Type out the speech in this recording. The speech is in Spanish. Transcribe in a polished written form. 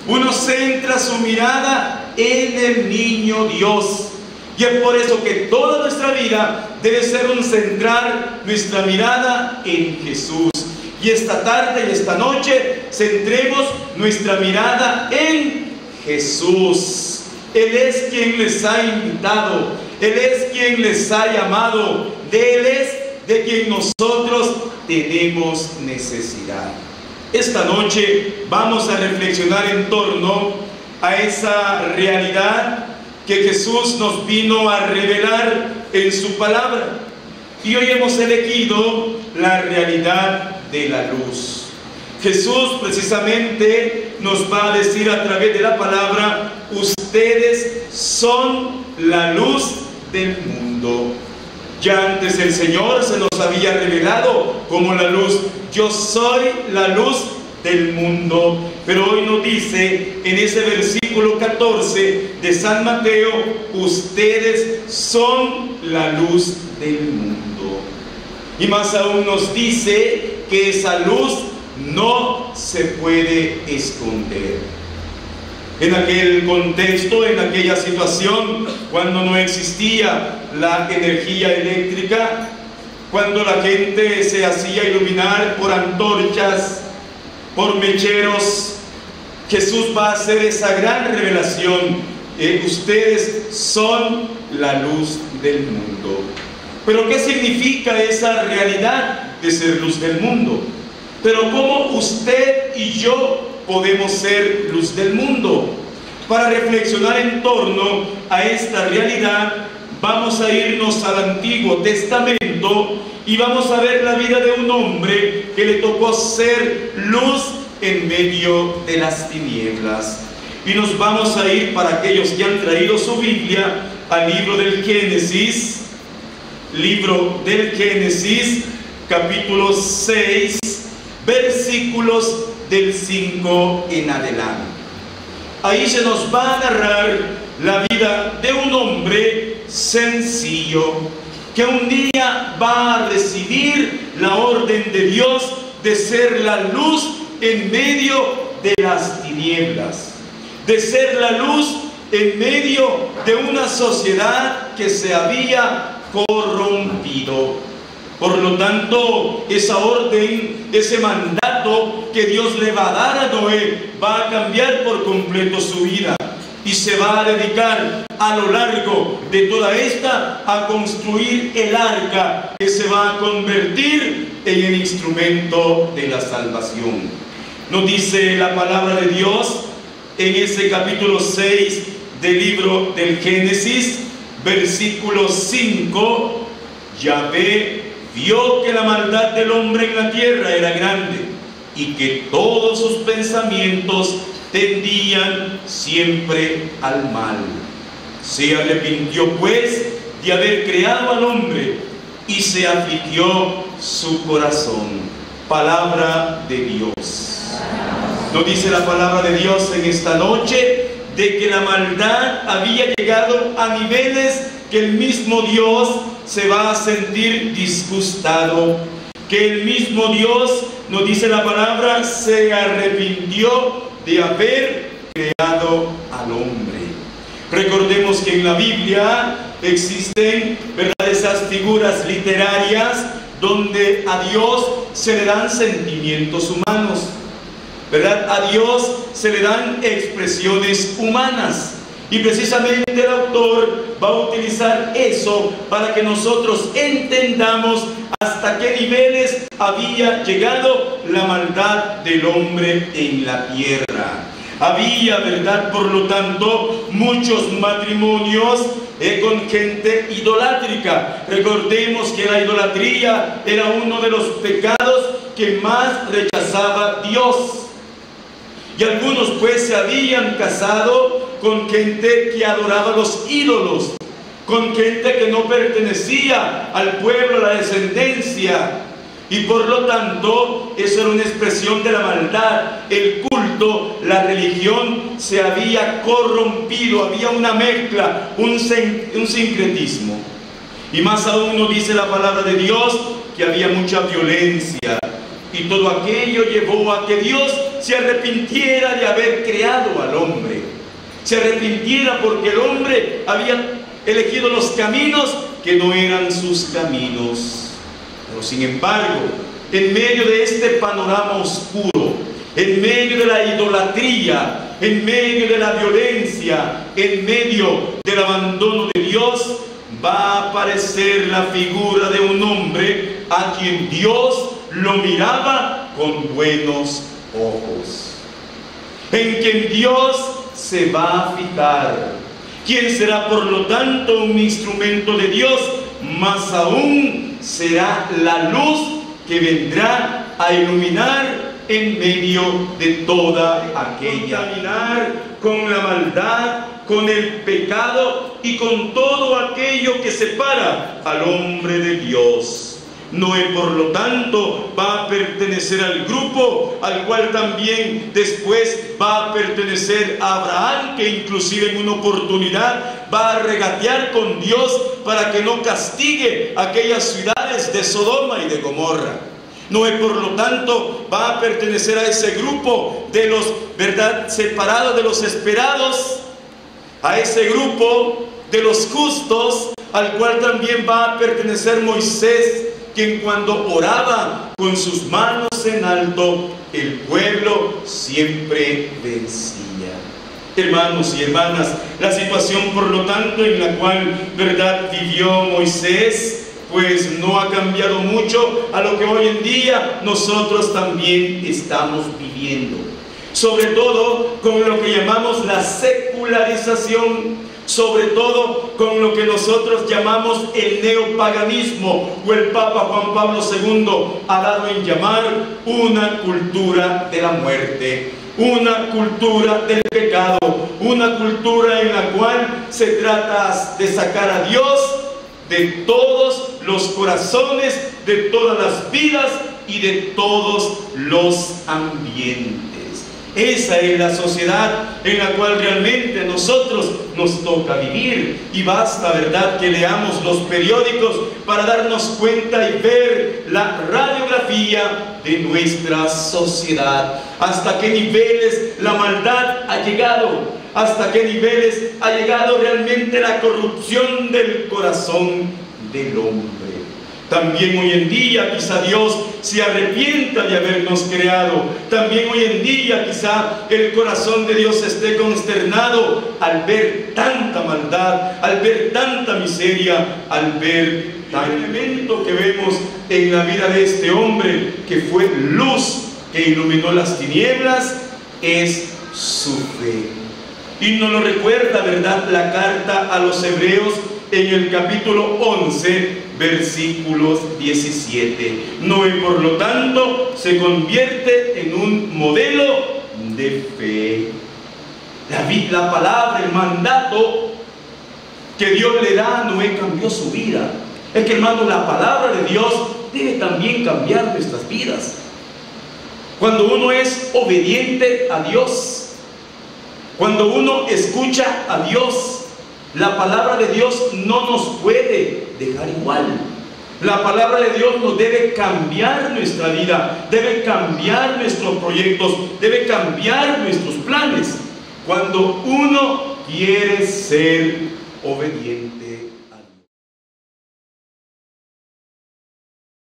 Uno centra su mirada en el niño Dios. Y es por eso que toda nuestra vida debe ser un centrar nuestra mirada en Jesús. Y esta tarde y esta noche centremos nuestra mirada en Jesús. Él es quien les ha invitado, Él es quien les ha llamado, de Él es de quien nosotros tenemos necesidad. Esta noche vamos a reflexionar en torno a esa realidad que Jesús nos vino a revelar en su palabra. Y hoy hemos elegido la realidad de la luz. Jesús precisamente nos va a decir a través de la palabra: ustedes son la luz del mundo. Ya antes el Señor se nos había revelado como la luz. Yo soy la luz del mundo. Pero hoy nos dice en ese versículo 14 de San Mateo: ustedes son la luz del mundo. Y más aún nos dice que esa luz no se puede esconder. En aquel contexto, en aquella situación, cuando no existía la energía eléctrica, cuando la gente se hacía iluminar por antorchas, por mecheros, Jesús va a hacer esa gran revelación: ustedes son la luz del mundo. Pero ¿qué significa esa realidad de ser luz del mundo? Pero ¿cómo usted y yo podemos ser luz del mundo? Para reflexionar en torno a esta realidad, vamos a irnos al Antiguo Testamento y vamos a ver la vida de un hombre que le tocó ser luz en medio de las tinieblas. Y nos vamos a ir, para aquellos que han traído su Biblia, al libro del Génesis, capítulo 6, versículos del 5 en adelante. Ahí se nos va a narrar la vida de un hombre sencillo que un día va a recibir la orden de Dios de ser la luz en medio de las tinieblas, de ser la luz en medio de una sociedad que se había corrompido. Por lo tanto, esa orden, ese mandato que Dios le va a dar a Noé, va a cambiar por completo su vida y se va a dedicar a lo largo de toda esta a construir el arca, que se va a convertir en el instrumento de la salvación. Nos dice la palabra de Dios en ese capítulo 6 del libro del Génesis, versículo 5: Yahvé vio que la maldad del hombre en la tierra era grande y que todos sus pensamientos tendían siempre al mal. Se arrepintió pues de haber creado al hombre y se afligió su corazón. Palabra de Dios. Nos dice la palabra de Dios en esta noche de que la maldad había llegado a niveles que el mismo Dios se va a sentir disgustado, que el mismo Dios, nos dice la palabra, se arrepintió de haber creado al hombre. Recordemos que en la Biblia existen, ¿verdad?, esas figuras literarias donde a Dios se le dan sentimientos humanos, ¿verdad? A Dios se le dan expresiones humanas. Y precisamente el autor va a utilizar eso para que nosotros entendamos hasta qué niveles había llegado la maldad del hombre en la tierra. Había, ¿verdad?, por lo tanto, muchos matrimonios con gente idolátrica. Recordemos que la idolatría era uno de los pecados que más rechazaba Dios. Y algunos pues se habían casado con gente que adoraba los ídolos, con gente que no pertenecía al pueblo, a la descendencia. Y por lo tanto, eso era una expresión de la maldad. El culto, la religión se había corrompido, había una mezcla, un sincretismo. Y más aún nos dice la palabra de Dios que había mucha violencia. Y todo aquello llevó a que Dios se arrepintiera de haber creado se arrepintiera porque el hombre había elegido los caminos que no eran sus caminos. Pero sin embargo, en medio de este panorama oscuro, en medio de la idolatría, en medio de la violencia, en medio del abandono de Dios, va a aparecer la figura de un hombre a quien Dios lo miraba con buenos ojos, en quien Dios se va a fijar, quien será por lo tanto un instrumento de Dios, más aún será la luz que vendrá a iluminar en medio de toda aquella, contaminar con la maldad, con el pecado y con todo aquello que separa al hombre de Dios. Noé, por lo tanto, va a pertenecer al grupo al cual también después va a pertenecer Abraham, que inclusive en una oportunidad va a regatear con Dios para que no castigue aquellas ciudades de Sodoma y de Gomorra. Noé, por lo tanto, va a pertenecer a ese grupo de los, ¿verdad?, separados de los esperados, a ese grupo de los justos, al cual también va a pertenecer Moisés, quien cuando oraba con sus manos en alto, el pueblo siempre vencía. Hermanos y hermanas, la situación, por lo tanto, en la cual, ¿verdad?, vivió Moisés, pues no ha cambiado mucho a lo que hoy en día nosotros también estamos viviendo. Sobre todo con lo que llamamos la secularización, sobre todo con lo que nosotros llamamos el neopaganismo, o el Papa Juan Pablo II ha dado en llamar una cultura de la muerte, una cultura del pecado, una cultura en la cual se trata de sacar a Dios de todos los corazones, de todas las vidas y de todos los ambientes. Esa es la sociedad en la cual realmente a nosotros nos toca vivir. Y basta, ¿verdad?, que leamos los periódicos para darnos cuenta y ver la radiografía de nuestra sociedad. Hasta qué niveles la maldad ha llegado, hasta qué niveles ha llegado realmente la corrupción del corazón del hombre. También hoy en día quizá Dios se arrepienta de habernos creado. También hoy en día quizá el corazón de Dios esté consternado al ver tanta maldad, al ver tanta miseria, al ver tan elemento que vemos en la vida de este hombre, que fue luz que iluminó las tinieblas, es su fe. Y nos lo recuerda, ¿verdad?, la carta a los Hebreos en el capítulo 11, versículos 17. Noé, por lo tanto, se convierte en un modelo de fe. La palabra, el mandato que Dios le da a Noé cambió su vida. Es que, hermano, la palabra de Dios debe también cambiar nuestras vidas. Cuando uno es obediente a Dios, cuando uno escucha a Dios, la palabra de Dios no nos puede dejar igual. La palabra de Dios nos debe cambiar nuestra vida, debe cambiar nuestros proyectos, debe cambiar nuestros planes, cuando uno quiere ser obediente.